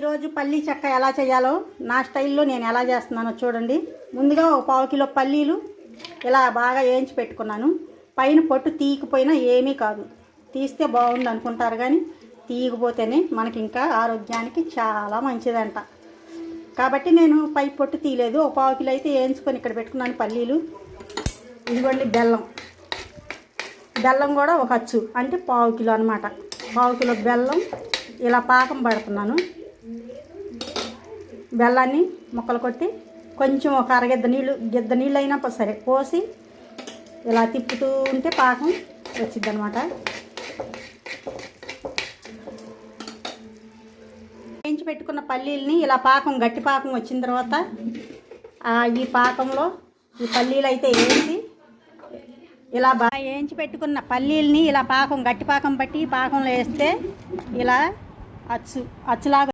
ఈరోజు పల్లీ చెక్క ఎలా చేయాలో నా స్టైల్లో నేను ఎలా చేస్తున్నానో చూడండి. ముందుగా ఒక 1/4 కిలో పల్లీలు ఇలా బాగా వేయించి పెట్టుకున్నాను. పైన పొట్టు తీయకపోయినా ఏమీ కాదు, తీస్తే బాగుంది అనుకుంటారు కానీ తీయకపోతేనే మనకి ఇంకా ఆరోగ్యానికి చాలా మంచిదంట. కాబట్టి నేను పై పొట్టు తీయలేదు. ఒక 1/4 కిలో అయితే వేయించుకొని ఇక్కడ పెట్టుకున్నాను పల్లీలు. ఇదిగోండి బెల్లం కూడా ఒక అచ్చు అంటే 1/4 కిలో అనమాట. 1/4 కిలో బెల్లం ఇలా పాకం పడుతున్నాను. బెల్లాన్ని ముక్కలు కొట్టి కొంచెం ఒక గిద్ద నీళ్ళు అయినా సరే పోసి ఇలా తిప్పుతూ ఉంటే పాకం వచ్చింది అనమాట. వేయించి పెట్టుకున్న పల్లీలని ఇలా పాకం గట్టి పాకం వచ్చిన తర్వాత ఈ పాకంలో ఈ పల్లీలు అయితే వేసి ఇలా బాగా వేయించి పెట్టుకున్న పల్లీలని ఇలా పాకం గట్టి పాకం పట్టి పాకంలో వేస్తే ఇలా అచ్చులాగా